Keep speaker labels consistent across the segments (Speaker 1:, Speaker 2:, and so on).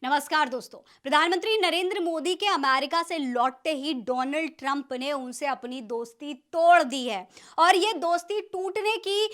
Speaker 1: नमस्कार दोस्तों। प्रधानमंत्री नरेंद्र मोदी के अमेरिका से लौटते ही डोनाल्ड ट्रंप ने उनसे अपनी दोस्ती तोड़ दी है और ये दोस्ती टूटने की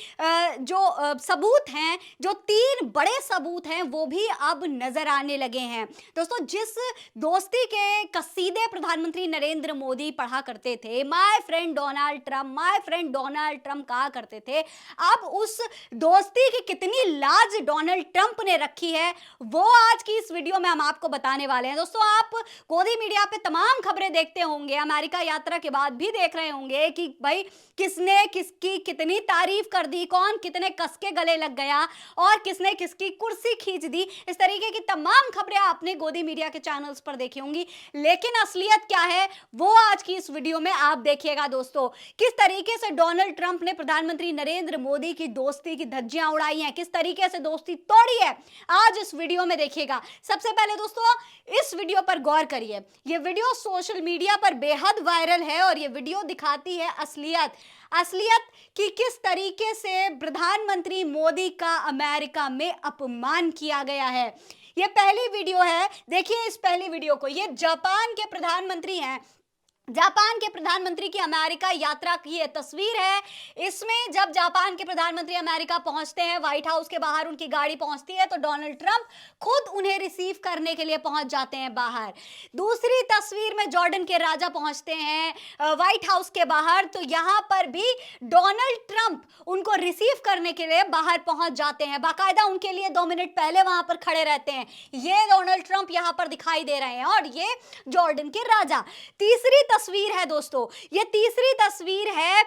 Speaker 1: जो सबूत हैं, जो तीन बड़े सबूत हैं, वो भी अब नजर आने लगे हैं। दोस्तों, जिस दोस्ती के कसीदे प्रधानमंत्री नरेंद्र मोदी पढ़ा करते थे, my friend Donald Trump, my friend Donald Trump कहा करते थे, अब उस दोस्ती की कितनी लाज डोनाल्ड ट्रंप ने रखी है, वो आज की इस वीडियो में हम आपको बताने वाले हैं। दोस्तों, आप गोदी मीडिया पे तमाम खबरें देखते होंगे, अमेरिका यात्रा के बाद भी देख रहे होंगे कि भाई किसने किसकी कितनी तारीफ कर दी, कौन कितने कस के गले लग गया और किसने किसकी कुर्सी खींच दी। इस तरीके की तमाम खबरें आपने गोदी मीडिया के चैनल्स पर देखी होंगी, लेकिन असलियत क्या है वो आज की इस वीडियो में आप देखिएगा। दोस्तों, किस तरीके से डोनाल्ड ट्रंप ने प्रधानमंत्री नरेंद्र मोदी की दोस्ती की धज्जियां उड़ाई हैं, किस तरीके से दोस्ती तोड़ी है, आज इस वीडियो में देखिएगा। सबसे पहले दोस्तों, इस वीडियो पर गौर करिए। यह वीडियो सोशल मीडिया पर बेहद वायरल है और यह वीडियो दिखाती है असलियत कि किस तरीके से प्रधानमंत्री मोदी का अमेरिका में अपमान किया गया है। यह पहली वीडियो है, देखिए इस पहली वीडियो को। यह जापान के प्रधानमंत्री हैं, जापान के प्रधानमंत्री की अमेरिका यात्रा की यह तस्वीर है। इसमें जब जापान के प्रधानमंत्री अमेरिका पहुंचते हैं, व्हाइट हाउस के बाहर उनकी गाड़ी पहुंचती है, तो डोनाल्ड ट्रंप खुद उन्हें रिसीव करने के लिए पहुंच जाते हैं बाहर। दूसरी तस्वीर में जॉर्डन के राजा पहुंचते हैं व्हाइट हाउस के बाहर, तो यहां पर भी डोनाल्ड ट्रंप उनको रिसीव करने के लिए बाहर पहुंच जाते हैं, बाकायदा उनके लिए 2 मिनट पहले वहां पर खड़े रहते हैं। ये डोनाल्ड ट्रंप यहां पर दिखाई दे रहे हैं और ये जॉर्डन के राजा। तीसरी तस्वीर है दोस्तों, ये तीसरी तस्वीर है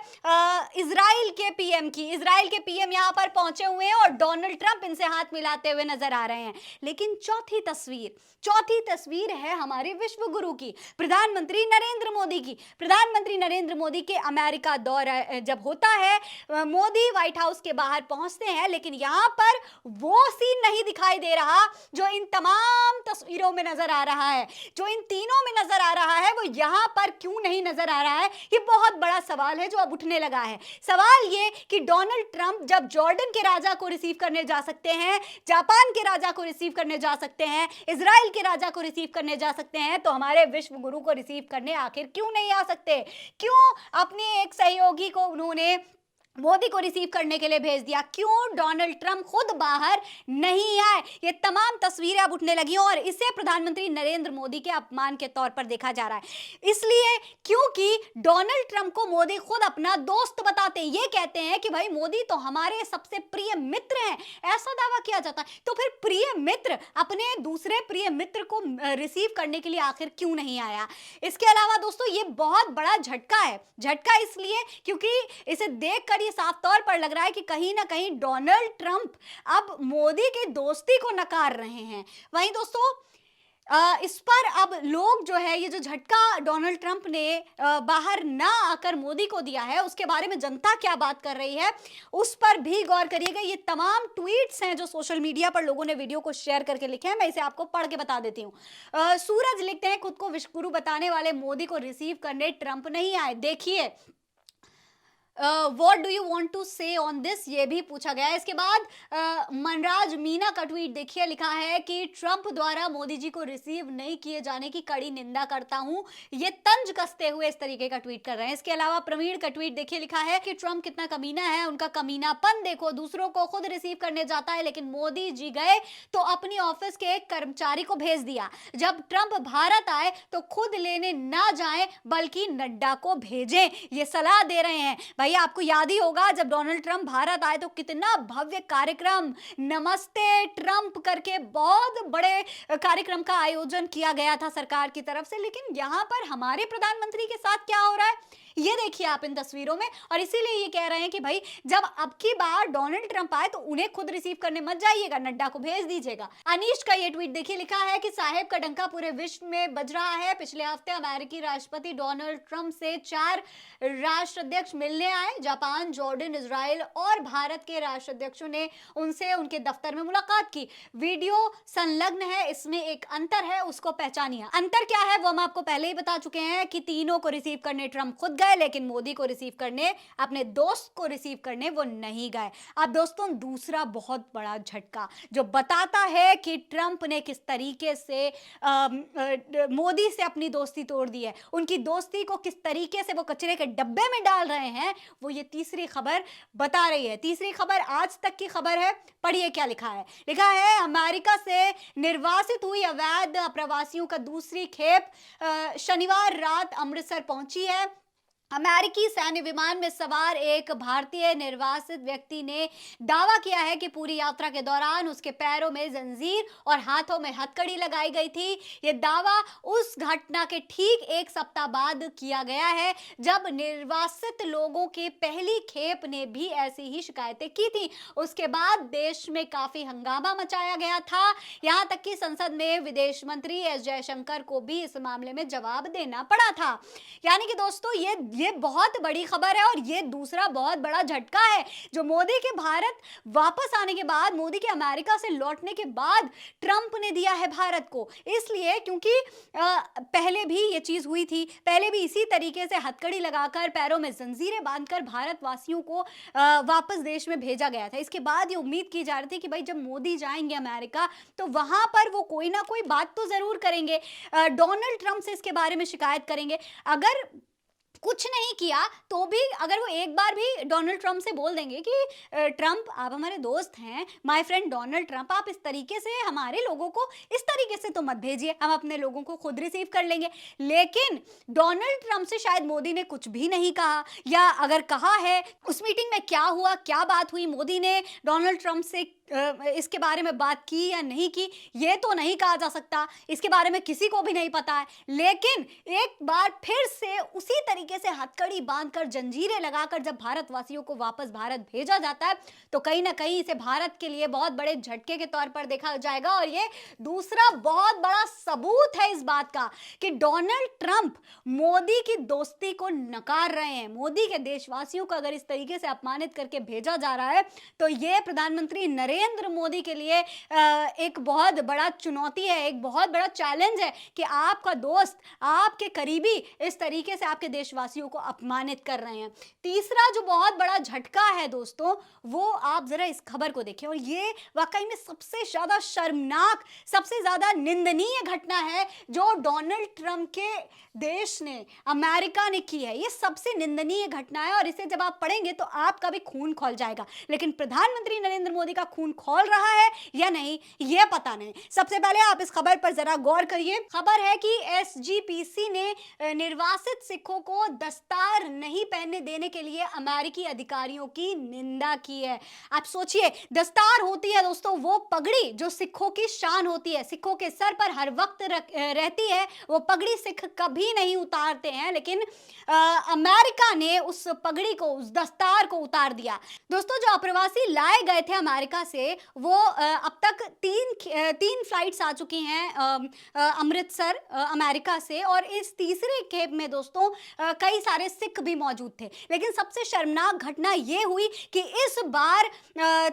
Speaker 1: इजराइल के पीएम की। इजराइल के पीएम यहां पर पहुंचे हुए हैं और डोनाल्ड ट्रंप इनसे हाथ मिलाते हुए नजर आ रहे हैं। लेकिन चौथी तस्वीर है हमारे विश्व गुरु की, प्रधानमंत्री नरेंद्र मोदी की। प्रधानमंत्री नरेंद्र मोदी के अमेरिका दौरा जब होता है, मोदी व्हाइट हाउस के बाहर पहुंचते हैं, लेकिन यहां पर वो सीन नहीं दिखाई दे रहा जो इन तमाम तस्वीरों में नजर आ रहा है, जो इन तीनों में नजर आ रहा है। वो यहां पर क्यों नहीं नजर आ रहा है, ये बहुत बड़ा सवाल है जो अब उठने लगा है। सवाल ये कि डोनाल्ड ट्रंप जब जॉर्डन के राजा को रिसीव करने जा सकते हैं, जापान के राजा को रिसीव करने जा सकते हैं, इजराइल के राजा को रिसीव करने जा सकते हैं, तो हमारे विश्व गुरु को रिसीव करने आखिर क्यों नहीं आ सकते? क्यों अपने एक सहयोगी को उन्होंने मोदी को रिसीव करने के लिए भेज दिया? क्यों डोनाल्ड ट्रंप खुद बाहर नहीं आए? ये तमाम तस्वीरें अब उठने लगी हैं और इसे प्रधानमंत्री नरेंद्र मोदी के अपमान के तौर पर देखा जा रहा है। इसलिए क्योंकि डोनाल्ड ट्रंप को मोदी खुद अपना दोस्त बताते हैं, ये कहते हैं कि भाई मोदी तो हमारे सबसे प्रिय मित्र हैं, ऐसा दावा किया जाता है। तो फिर प्रिय मित्र अपने दूसरे प्रिय मित्र को रिसीव करने के लिए आखिर क्यों नहीं आया? इसके अलावा दोस्तों, ये बहुत बड़ा झटका है। झटका इसलिए क्योंकि इसे देखकर ये साफ तौर पर लग रहा है कि कहीं ना कहीं डोनाल्ड ट्रंप अब मोदी की दोस्ती को नकार रहे हैं। वहीं दोस्तों, इस पर अब लोग जो है, ये जो झटका डोनाल्ड ट्रंप ने बाहर ना आकर मोदी को दिया है, उसके बारे में जनता क्या बात कर रही है, उस पर भी गौर करिएगा। ये तमाम ट्वीट्स हैं जो सोशल मीडिया पर लोगों ने वीडियो को शेयर करके लिखे हैं, मैं इसे आपको पढ़ के बता देती हूँ। सूरज लिखते हैं, खुद को विश्व गुरु बताने वाले मोदी को रिसीव करने ट्रंप नहीं आए। देखिए, what do you want to say on this, ये भी पूछा गया है। इसके बाद मनराज मीना का ट्वीट देखिए, लिखा है कि ट्रंप द्वारा मोदी जी को रिसीव नहीं किए जाने की कड़ी निंदा करता हूं। ये तंज कसते हुए इस तरीके का ट्वीट कर रहे हैं। इसके अलावा प्रवीण का ट्वीट देखिए, लिखा है कि ट्रंप कितना कमीना है, उनका कमीनापन देखो, दूसरों को खुद रिसीव करने जाता है, लेकिन मोदी जी गए तो अपनी ऑफिस के एक कर्मचारी को भेज दिया। जब ट्रंप भारत आए तो खुद लेने ना जाएं बल्कि नड्डा को भेजें, ये सलाह दे रहे हैं। भैया, आपको याद ही होगा जब डोनाल्ड ट्रंप भारत आए तो कितना भव्य कार्यक्रम नमस्ते ट्रंप करके बहुत बड़े कार्यक्रम का आयोजन किया गया था सरकार की तरफ से। लेकिन यहां पर हमारे प्रधानमंत्री के साथ क्या हो रहा है, ये देखिए आप इन तस्वीरों में। और इसीलिए ये कह रहे हैं कि भाई जब अब की बार डोनाल्ड ट्रंप आए तो उन्हें खुद रिसीव करने मत जाइएगा, नड्डा को भेज दीजिएगा। अनीश का ये ट्वीट देखिए, लिखा है कि साहेब का डंका पूरे विश्व में बज रहा है। पिछले हफ्ते अमेरिकी राष्ट्रपति डोनाल्ड ट्रंप से 4 राष्ट्राध्यक्ष मिलने आए। जापान, जॉर्डन, इजराइल और भारत के राष्ट्राध्यक्षों ने उनसे उनके दफ्तर में मुलाकात की। वीडियो संलग्न है, इसमें एक अंतर है, उसको पहचानिए। अंतर क्या है वो हम आपको पहले ही बता चुके हैं कि तीनों को रिसीव करने ट्रंप खुद गए गए, लेकिन मोदी को रिसीव करने, अपने दोस्त को रिसीव करने वो नहीं गए। अब दोस्तों दूसरा बहुत बड़ा झटका जो बताता है कि ट्रंप ने किस तरीके से मोदी से अपनी दोस्ती तोड़ दी है, उनकी दोस्ती को किस तरीके से वो कचरे के डब्बे में डाल रहे हैं, वो ये तीसरी खबर बता रही है। तीसरी खबर आज तक की खबर है, पढ़िए क्या लिखा है। लिखा है अमेरिका से निर्वासित हुई अवैध प्रवासियों का दूसरी खेप शनिवार रात अमृतसर पहुंची है। अमेरिकी सैन्य विमान में सवार एक भारतीय निर्वासित व्यक्ति ने दावा किया है कि पूरी यात्रा के दौरान उसके पैरों में जंजीर और हाथों में हथकड़ी लगाई गई थी। यह दावा उस घटना के ठीक एक सप्ताह बाद किया गया है जब निर्वासित लोगों की पहली खेप ने भी ऐसी ही शिकायतें की थी। उसके बाद देश में काफी हंगामा मचाया गया था, यहां तक कि संसद में विदेश मंत्री एस जयशंकर को भी इस मामले में जवाब देना पड़ा था। यानी कि दोस्तों ये बहुत बड़ी खबर है और ये दूसरा बहुत बड़ा झटका है जो मोदी के भारत वापस आने के बाद, मोदी के अमेरिका से लौटने के बाद ट्रंप ने दिया है भारत को। इसलिए क्योंकि पहले भी ये चीज हुई थी, पहले भी इसी तरीके से हथकड़ी लगाकर पैरों में जंजीरें बांधकर भारतवासियों को वापस देश में भेजा गया था। इसके बाद ये उम्मीद की जा रही थी कि भाई जब मोदी जाएंगे अमेरिका तो वहां पर वो कोई ना कोई बात तो जरूर करेंगे, डोनाल्ड ट्रंप से इसके बारे में शिकायत करेंगे। अगर कुछ नहीं किया तो भी अगर वो एक बार भी डोनाल्ड ट्रंप से बोल देंगे कि ट्रंप आप हमारे दोस्त हैं, माय फ्रेंड डोनाल्ड ट्रंप, आप इस तरीके से हमारे लोगों को इस तरीके से तो मत भेजिए, हम अपने लोगों को खुद रिसीव कर लेंगे। लेकिन डोनाल्ड ट्रंप से शायद मोदी ने कुछ भी नहीं कहा, या अगर कहा है उस मीटिंग में क्या हुआ, क्या बात हुई, मोदी ने डोनाल्ड ट्रंप से इसके बारे में बात की या नहीं की, ये तो नहीं कहा जा सकता, इसके बारे में किसी को भी नहीं पता है। लेकिन एक बार फिर से उसी तरीके से हथकड़ी बांधकर जंजीरें लगाकर जब भारतवासियों को वापस भारत भेजा जाता है तो कहीं ना कहीं इसे भारत के लिए बहुत बड़े झटके के तौर पर देखा जाएगा। और ये दूसरा बहुत बड़ा सबूत है इस बात का कि डोनाल्ड ट्रंप मोदी की दोस्ती को नकार रहे हैं। मोदी के देशवासियों को अगर इस तरीके से अपमानित करके भेजा जा रहा है तो ये प्रधानमंत्री नरेंद्र मोदी के लिए एक बहुत बड़ा चुनौती है, एक बहुत बड़ा चैलेंज है कि आपका दोस्त, आपके करीबी इस तरीके से आपके देशवासियों को अपमानित कर रहे हैं। तीसरा जो बहुत बड़ा झटका है दोस्तों, वो आप जरा इस खबर को देखें, और ये वाकई में सबसे ज्यादा शर्मनाक, सबसे ज्यादा निंदनीय घटना है जो डोनाल्ड ट्रंप के देश ने, अमेरिका ने की है। ये सबसे निंदनीय घटना है और इसे जब आप पढ़ेंगे तो आपका भी खून खौल जाएगा। लेकिन प्रधानमंत्री नरेंद्र मोदी का खून खौल रहा है या नहीं, यह पता नहीं। सबसे पहले आप इस खबर पर जरा गौर करिए। खबर है कि एसजीपीसी ने निर्वासित सिखों को दस्तार नहीं पहनने देने के लिए अमेरिकी अधिकारियों की निंदा की है। आप सोचिए, दस्तार होती है दोस्तों वो पगड़ी जो सिखों की शान होती है, सिखों के सर पर हर वक्त रहती है। वो पगड़ी सिख कभी नहीं उतारते हैं, लेकिन अमेरिका ने उस पगड़ी को, उस दस्तार को उतार दिया। दोस्तों जो अप्रवासी लाए गए थे अमेरिका से वो अब तक तीन फ्लाइट्स आ चुकी हैं अमृतसर अमेरिका से, और इस तीसरे खेप में दोस्तों कई सारे सिख भी मौजूद थे। लेकिन सबसे शर्मनाक घटना ये हुई कि इस बार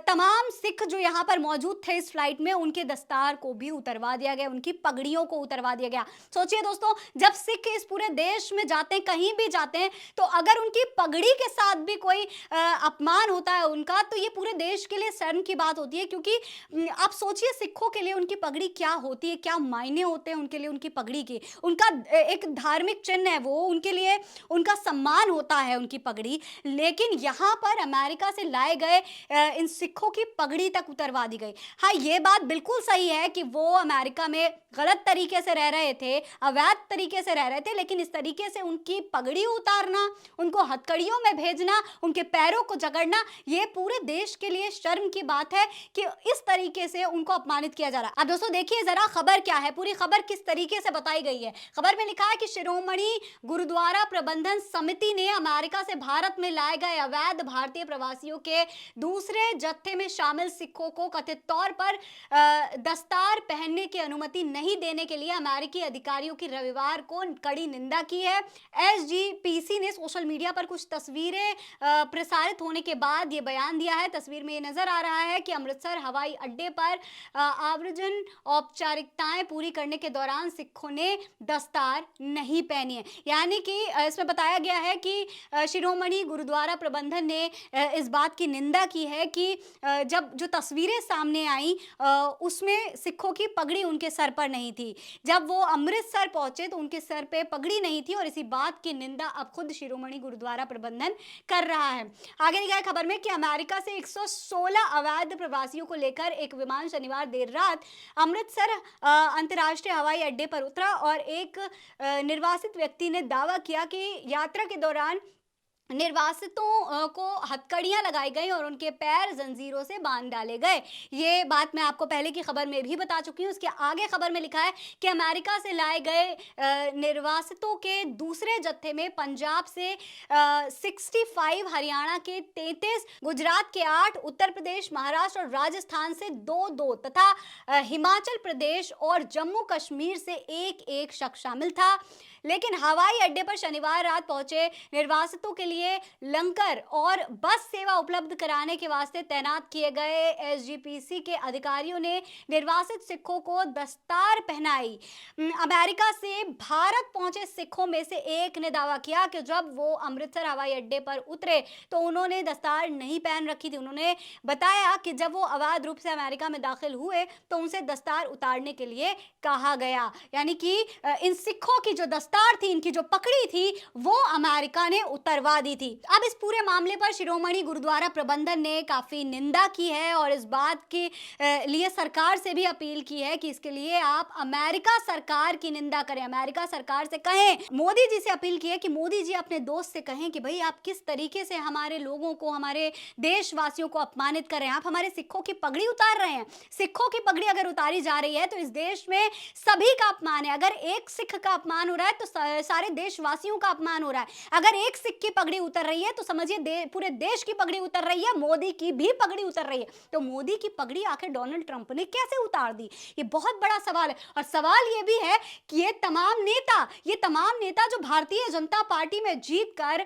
Speaker 1: तमाम सिख जो यहाँ पर मौजूद थे इस फ्लाइट में, उनके दस्तार को भी उतरवा दिया गया, उनकी पगड़ियों को उतरवा दिया गया। सोचिए दोस्तों, जब सिख इस पूरे देश में जाते हैं, कहीं भी जाते हैं, तो अगर उनकी पगड़ी के साथ भी कोई अपमान होता है उनका, तो ये पूरे देश के लिए शर्म की बात होती है। क्योंकि आप सोचिए सिखों के लिए उनकी पगड़ी क्या होती है, क्या मायने होते हैं उनके लिए उनकी पगड़ी के, उनका एक धार्मिक चिन्ह है वो, उनके लिए उनका सम्मान होता है उनकी पगड़ी। लेकिन यहाँ पर अमेरिका से लाए गए इन सिखों की पगड़ी तक उतरवा दी गई। हाँ, ये बात बिल्कुल सही है कि वो अमेरिका में गलत तरीके से रह रहे थे, अवैध तरीके से रह रहे थे, लेकिन इस तरीके से उनकी पगड़ी उतारना, उनको हथकड़ियों में भेजना, उनके पैरों को जकड़ना, ये पूरे देश के लिए शर्म की बात है कि इस तरीके से उनको अपमानित किया जा रहा है। अब दोस्तों देखिए जरा खबर क्या है, पूरी खबर किस तरीके से बताई गई है। खबर में लिखा है कि शिरोमणि गुरुद्वारा प्रबंधन समिति ने अमेरिका से भारत में लाए गए अवैध भारतीय प्रवासियों के दूसरे जत्थे में शामिल सिखों को कथित तौर पर दस्तार पहनने की अनुमति नहीं देने के लिए अमेरिकी अधिकारियों की रविवार को कड़ी निंदा की है। एसजीपीसी ने सोशल मीडिया पर कुछ तस्वीरें प्रसारित होने के बाद यह बयान दिया है। तस्वीर में ये नजर आ रहा है कि अमृतसर हवाई अड्डे पर आव्रजन औपचारिकताएं पूरी करने के दौरान सिखों ने दस्तार नहीं पहनी है। यानी कि इसमें बताया गया है कि शिरोमणि गुरुद्वारा प्रबंधन ने इस बात की निंदा की है कि जब जो तस्वीरें सामने आई उसमें सिखों की पगड़ी उनके सर पर नहीं थी। जब वो अमृतसर पहुंचे तो उनके सर पे पगड़ी नहीं थी और इसी बात की निंदा अब खुद शिरोमणि गुरुद्वारा प्रबंधन कर रहा है। आगे लिखा है खबर में कि अमेरिका से 116 अवैध प्रवासियों को लेकर एक विमान शनिवार देर रात अमृतसर अंतर्राष्ट्रीय हवाई अड्डे पर उतरा और एक निर्वासित व्यक्ति ने दावा किया कि यात्रा के दौरान निर्वासितों को हथकड़ियां लगाई गई और उनके पैर जंजीरों से बांध डाले गए। ये बात मैं आपको पहले की खबर में भी बता चुकी हूँ। उसके आगे खबर में लिखा है कि अमेरिका से लाए गए निर्वासितों के दूसरे जत्थे में पंजाब से 65, हरियाणा के 33, गुजरात के 8, उत्तर प्रदेश, महाराष्ट्र और राजस्थान से 2-2 तथा हिमाचल प्रदेश और जम्मू कश्मीर से 1-1 शख्स शामिल था। लेकिन हवाई अड्डे पर शनिवार रात पहुंचे निर्वासितों के लिए लंगर और बस सेवा उपलब्ध कराने के वास्ते तैनात किए गए एसजीपीसी के अधिकारियों ने निर्वासित सिखों को दस्तार पहनाई। अमेरिका से भारत पहुंचे सिखों में से एक ने दावा किया कि जब वो अमृतसर हवाई अड्डे पर उतरे तो उन्होंने दस्तार नहीं पहन रखी थी। उन्होंने बताया कि जब वो अवैध रूप से अमेरिका में दाखिल हुए तो उनसे दस्तार उतारने के लिए कहा गया। यानी कि इन सिखों की जो दस्तार थी, इनकी जो पकड़ी थी, वो अमेरिका ने उतरवा दी थी। अब इस पूरे मामले पर शिरोमणि गुरुद्वारा प्रबंधन ने काफी निंदा की है और इस बात के लिए सरकार से भी अपील की है कि इसके लिए आप अमेरिका सरकार की निंदा करें, अमेरिका सरकार से कहें। मोदी जी से अपील की है कि मोदी जी अपने दोस्त से कहें कि भाई आप किस तरीके से हमारे लोगों को, हमारे देशवासियों को अपमानित कर रहे हैं। आप हमारे सिखों की पगड़ी उतार रहे हैं। सिखों की पगड़ी अगर उतारी जा रही है तो इस देश में सभी का अपमान है। अगर एक सिख का अपमान हो रहा है तो सारे देशवासियों का अपमान हो रहा है। अगर एक सिख की पगड़ी उतर रही है तो समझिए पूरे देश की पगड़ी उतर रही है, मोदी की भी पगड़ी उतर रही है। तो मोदी की पगड़ी आखिर डोनाल्ड ट्रंप ने कैसे उतार दी? ये बहुत बड़ा सवाल है। और सवाल ये भी है कि ये तमाम नेता जो भारतीय जनता पार्टी में जीत कर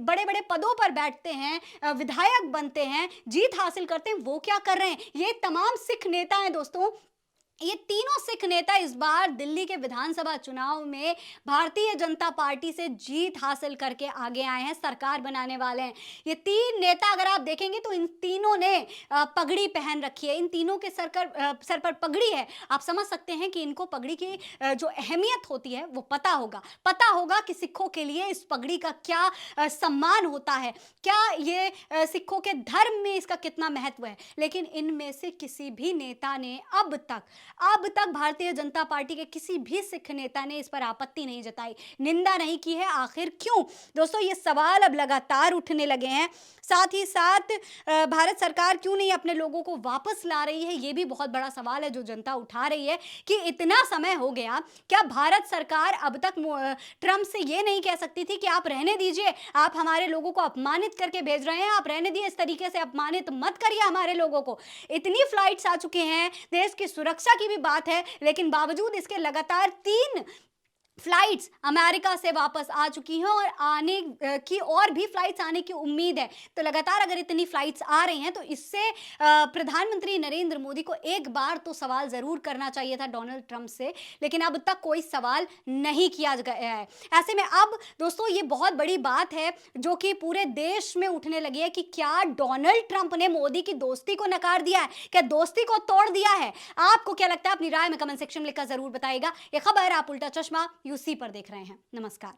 Speaker 1: बड़े बड़े पदों पर बैठते हैं, विधायक बनते हैं, जीत हासिल करते हैं, वो क्या कर रहे हैं? ये तमाम सिख नेता हैं दोस्तों, ये तीनों सिख नेता इस बार दिल्ली के विधानसभा चुनाव में भारतीय जनता पार्टी से जीत हासिल करके आगे आए हैं, सरकार बनाने वाले हैं। ये तीन नेता अगर आप देखेंगे तो इन तीनों ने पगड़ी पहन रखी है, इन तीनों के सर पर पगड़ी है। आप समझ सकते हैं कि इनको पगड़ी की जो अहमियत होती है वो पता होगा कि सिखों के लिए इस पगड़ी का क्या सम्मान होता है, क्या ये सिखों के धर्म में इसका कितना महत्व है। लेकिन इनमें से किसी भी नेता ने अब तक भारतीय जनता पार्टी के किसी भी सिख नेता ने इस पर आपत्ति नहीं जताई, निंदा नहीं की है। आखिर क्यों? दोस्तों ये सवाल अब लगातार उठने लगे हैं। साथ ही साथ भारत सरकार क्यों नहीं अपने लोगों को वापस ला रही है, ये भी बहुत बड़ा सवाल है जो जनता उठा रही है कि इतना समय हो गया, क्या भारत सरकार अब तक ट्रंप से ये नहीं कह सकती थी कि आप रहने दीजिए, आप हमारे लोगों को अपमानित करके भेज रहे हैं, आप रहने दिए, इस तरीके से अपमानित मत करिए हमारे लोगों को। इतनी फ्लाइट्स आ चुके हैं, देश की सुरक्षा की भी बात है, लेकिन बावजूद इसके लगातार 3 फ्लाइट्स अमेरिका से वापस आ चुकी हैं और आने की और भी फ्लाइट्स आने की उम्मीद है। तो लगातार अगर इतनी फ्लाइट्स आ रही हैं तो इससे प्रधानमंत्री नरेंद्र मोदी को एक बार तो सवाल जरूर करना चाहिए था डोनाल्ड ट्रंप से, लेकिन अब तक कोई सवाल नहीं किया गया है। ऐसे में अब दोस्तों ये बहुत बड़ी बात है जो कि पूरे देश में उठने लगी है कि क्या डोनाल्ड ट्रंप ने मोदी की दोस्ती को नकार दिया है, क्या दोस्ती को तोड़ दिया है? आपको क्या लगता है? अपनी राय में कमेंट सेक्शन में लिखकर जरूर बताइएगा। यह खबर आप उल्टा चश्मा यूसी पर देख रहे हैं। नमस्कार।